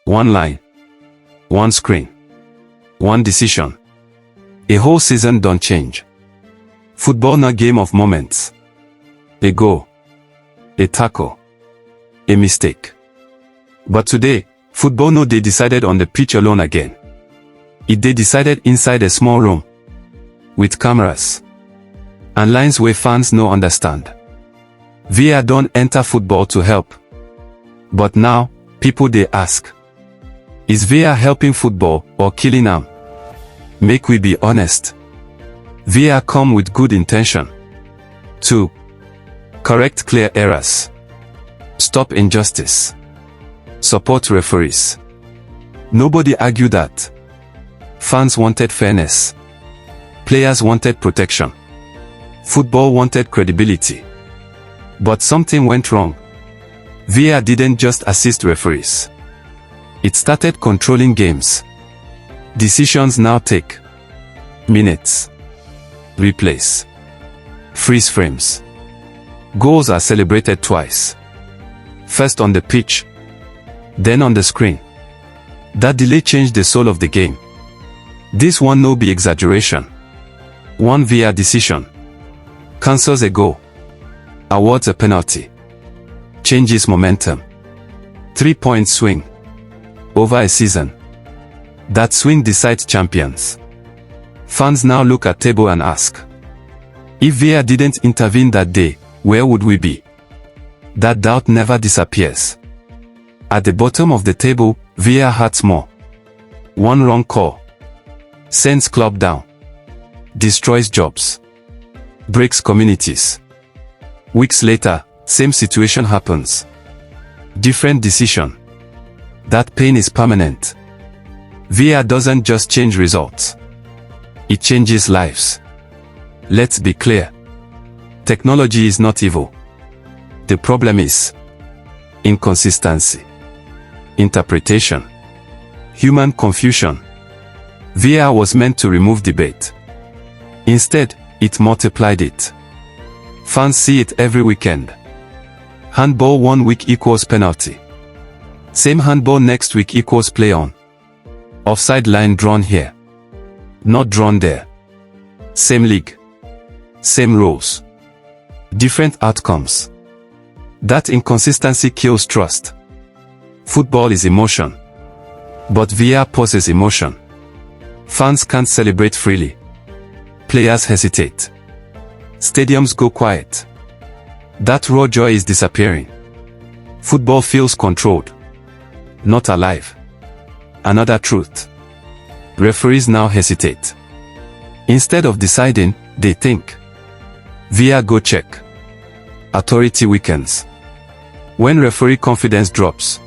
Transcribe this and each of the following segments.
One line. One screen. One decision. A whole season don't change. Football na game of moments. A goal. A tackle. A mistake. But today, football no dey decided on the pitch alone again. It dey decided inside a small room. With cameras. And lines where fans no understand. VAR don't enter football to help. But now, people dey ask. Is VAR helping football or killing am? Make we be honest. VAR come with good intention. 2. Correct clear errors. Stop injustice. Support referees. Nobody argue that. Fans wanted fairness. Players wanted protection. Football wanted credibility. But something went wrong. VAR didn't just assist referees. It started controlling games. Decisions now take minutes. Replays. Freeze frames. Goals are celebrated twice. First on the pitch, then on the screen. That delay changed the soul of the game. This one no be exaggeration. One VAR decision cancels a goal, awards a penalty, changes momentum. 3-point swing over a season. That swing decides champions. Fans now look at table and ask, if VAR didn't intervene that day, where would we be? That doubt never disappears. At the bottom of the table, VAR hurts more. One wrong call sends club down, destroys jobs, breaks communities. Weeks later, same situation happens. Different decision. That pain is permanent. VAR doesn't just change results. It changes lives. Let's be clear. Technology is not evil. The problem is inconsistency, interpretation, human confusion. VAR was meant to remove debate. Instead, it multiplied it. Fans see it every weekend. Handball 1 week equals penalty. Same handball next week equals play on. Offside line drawn here, not drawn there. Same league. Same rules. Different outcomes. That inconsistency kills trust. Football is emotion. But VAR pauses emotion. Fans can't celebrate freely. Players hesitate. Stadiums go quiet. That raw joy is disappearing. Football feels controlled, not alive. Another truth. Referees now hesitate. Instead of deciding, they think. VAR go check. Authority weakens. When referee confidence drops,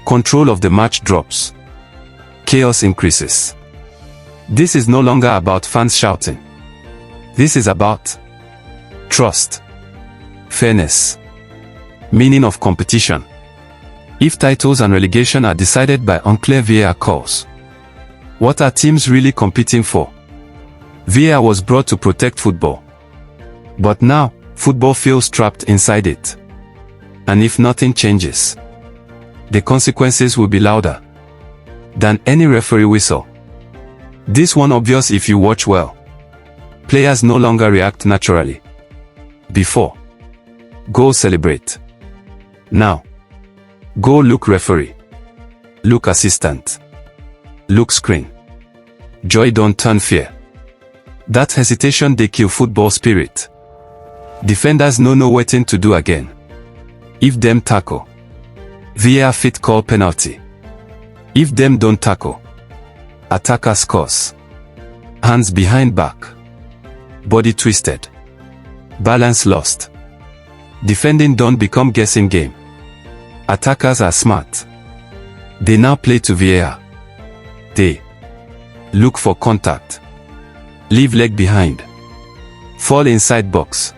control of the match drops. Chaos increases. This is no longer about fans shouting. This is about trust, fairness, meaning of competition. If titles and relegation are decided by unclear VAR calls, what are teams really competing for? VAR was brought to protect football. But now, football feels trapped inside it. And if nothing changes, the consequences will be louder than any referee whistle. This one obvious if you watch well. Players no longer react naturally. Before, go celebrate. Now, go look referee. Look assistant. Look screen. Joy don't turn fear. That hesitation they kill football spirit. Defenders no know wetin to do again. If them tackle, VAR fit call penalty. If them don't tackle, attacker scores. Hands behind back. Body twisted. Balance lost. Defending don't become guessing game. Attackers are smart. They now play to VAR. They look for contact. Leave leg behind. Fall inside box.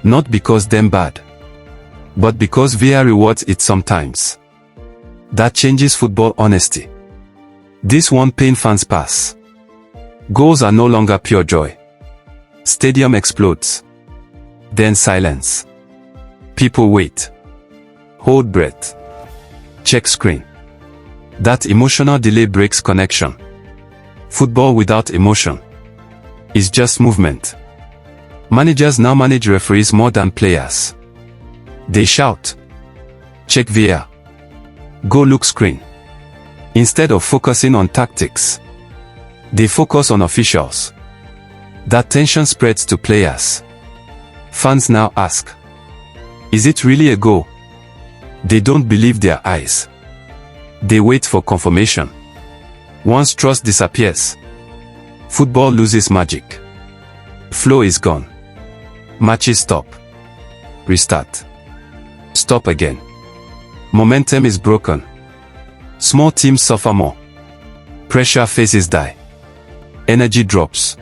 Not because them bad, but because VAR rewards it sometimes. That changes football honesty. This one pain fans pass. Goals are no longer pure joy. Stadium explodes. Then silence. People wait. Hold breath. Check screen. That emotional delay breaks connection. Football without emotion is just movement. Managers now manage referees more than players. They shout, "Check VAR. Go look screen." Instead of focusing on tactics, they focus on officials. That tension spreads to players. Fans now ask, "Is it really a goal?" They don't believe their eyes. They wait for confirmation. Once trust disappears, football loses magic. Flow is gone. Matches stop. Restart. Stop again. Momentum is broken. Small teams suffer more. Pressure faces die. Energy drops.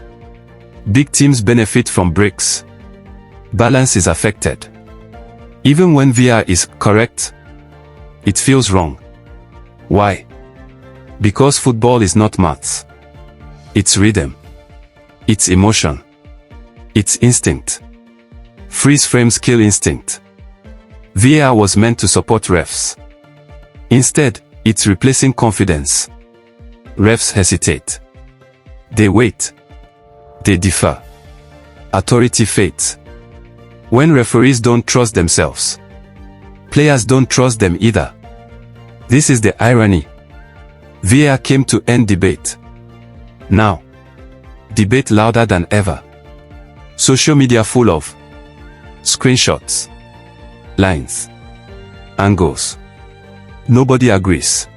Big teams benefit from breaks. Balance is affected. Even when VAR is correct, it feels wrong. Why? Because football is not maths. It's rhythm. It's emotion. It's instinct. Freeze frames kill instinct. VAR was meant to support refs. Instead, it's replacing confidence. Refs hesitate. They wait. They defer. Authority fades. When referees don't trust themselves, players don't trust them either. This is the irony. VAR came to end debate. Now, debate louder than ever. Social media full of screenshots, lines, angles. Nobody agrees.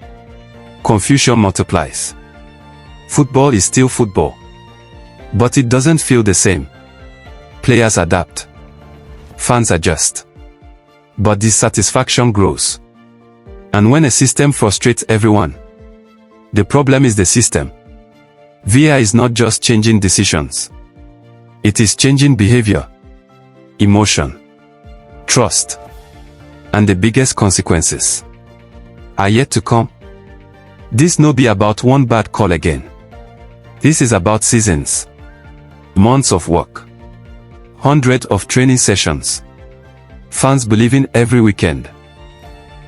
Confusion multiplies. Football is still football, but it doesn't feel the same. Players adapt. Fans adjust. But dissatisfaction grows. And when a system frustrates everyone, the problem is the system. VAR is not just changing decisions. It is changing behavior, emotion, trust, and the biggest consequences are yet to come. This no be about one bad call again. This is about seasons, months of work, hundreds of training sessions, fans believing every weekend.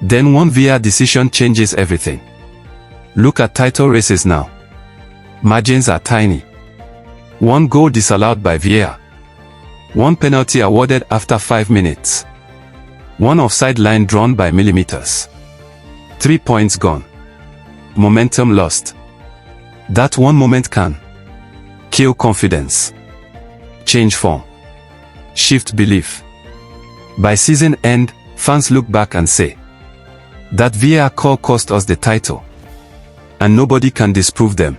Then one VAR decision changes everything. Look at title races now. Margins are tiny. One goal disallowed by VAR. One penalty awarded after 5 minutes. One offside line drawn by millimeters. 3 points gone. Momentum lost. That one moment can kill confidence, change form, shift belief. By season end, fans look back and say, that VAR call cost us the title. And nobody can disprove them.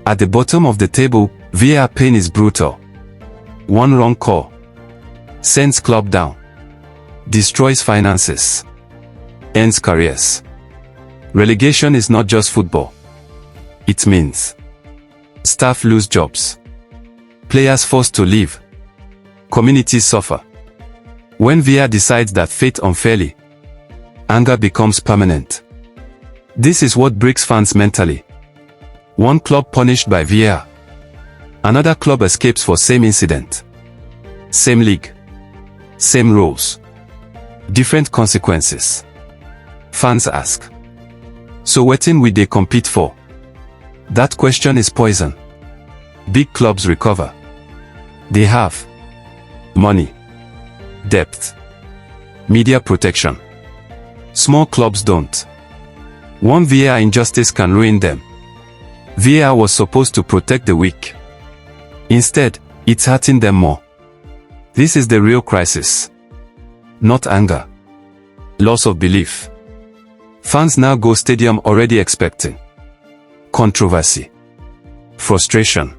At the bottom of the table, VAR pain is brutal. One wrong call sends club down, destroys finances, ends careers. Relegation is not just football. It means staff lose jobs, players forced to leave, communities suffer. When VAR decides that fate unfairly, anger becomes permanent. This is what breaks fans mentally. One club punished by VAR. Another club escapes for same incident. Same league. Same rules. Different consequences. Fans ask, so wetin we dey compete for? That question is poison. Big clubs recover. They have money, depth, media protection. Small clubs don't. One VAR injustice can ruin them. VAR was supposed to protect the weak. Instead, it's hurting them more. This is the real crisis. Not anger. Loss of belief. Fans now go stadium already expecting controversy, frustration,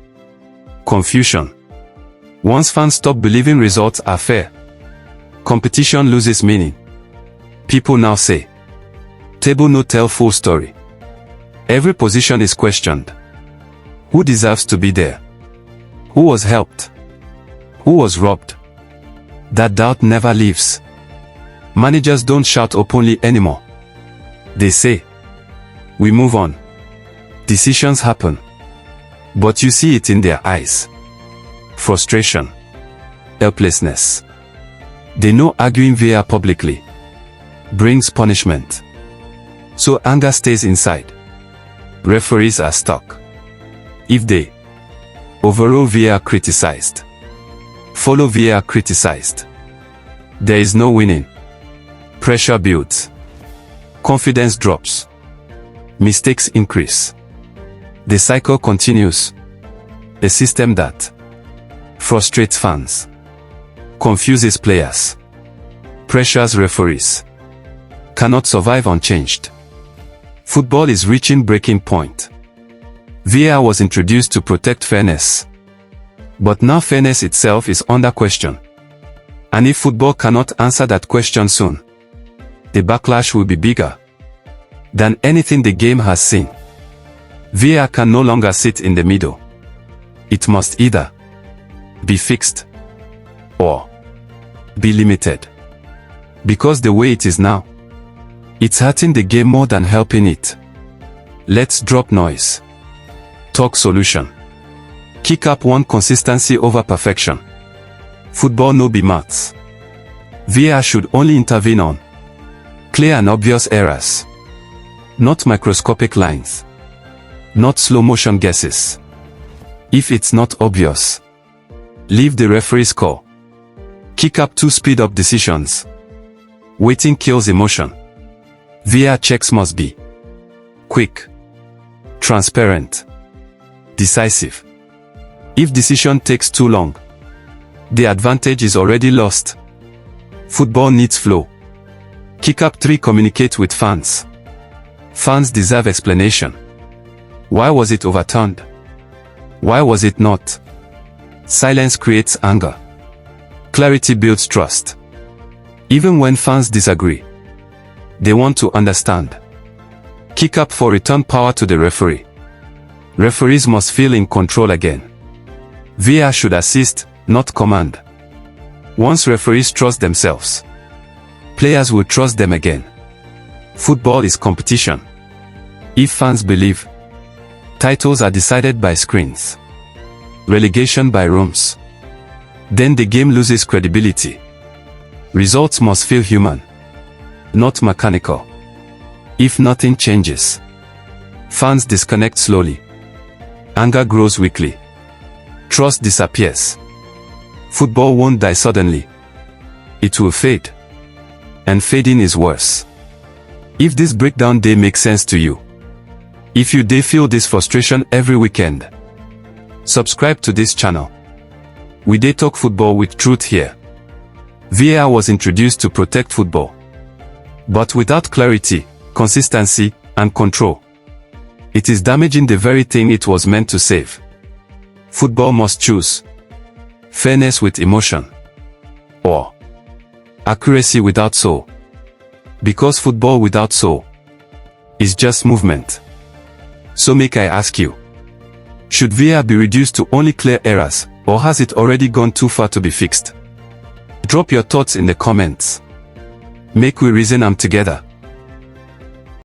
confusion. Once fans stop believing results are fair, competition loses meaning. People now say, table no tell full story. Every position is questioned. Who deserves to be there? Who was helped? Who was robbed? That doubt never leaves. Managers don't shout openly anymore. They say, we move on. Decisions happen. But you see it in their eyes. Frustration. Helplessness. They know arguing VAR publicly brings punishment. So anger stays inside. Referees are stuck. If they overrule VAR criticized, follow VAR criticized, there is no winning. Pressure builds. Confidence drops. Mistakes increase. The cycle continues. A system that frustrates fans, confuses players, pressures referees, cannot survive unchanged. Football is reaching breaking point. VAR was introduced to protect fairness. But now fairness itself is under question. And if football cannot answer that question soon, the backlash will be bigger than anything the game has seen. VAR can no longer sit in the middle. It must either be fixed or be limited. Because the way it is now, it's hurting the game more than helping it. Let's drop noise. Talk solution. Kick up one consistency over perfection. Football no be maths. VAR should only intervene on clear and obvious errors. Not microscopic lines. Not slow motion guesses. If it's not obvious, leave the referee's call. Kick up to speed up decisions. Waiting kills emotion. VAR checks must be quick, transparent, decisive. If decision takes too long, the advantage is already lost. Football needs flow. Kick up 3. Communicate with fans. Fans deserve explanation. Why was it overturned? Why was it not? Silence creates anger. Clarity builds trust. Even when fans disagree, they want to understand. Kick up for return power to the referee. Referees must feel in control again. VAR should assist, not command. Once referees trust themselves, players will trust them again. Football is competition. If fans believe, titles are decided by screens, relegation by rooms, then the game loses credibility. Results must feel human, not mechanical. If nothing changes, fans disconnect slowly. Anger grows weakly. Trust disappears. Football won't die suddenly. It will fade. And fading is worse. If this breakdown day makes sense to you, if you feel this frustration every weekend, subscribe to this channel. We talk football with truth here. VAR was introduced to protect football, but without clarity, consistency, and control, it is damaging the very thing it was meant to save. Football must choose fairness with emotion, or accuracy without soul. Because football without soul is just movement. So make I ask you, should VAR be reduced to only clear errors, or has it already gone too far to be fixed? Drop your thoughts in the comments. Make we reason them together.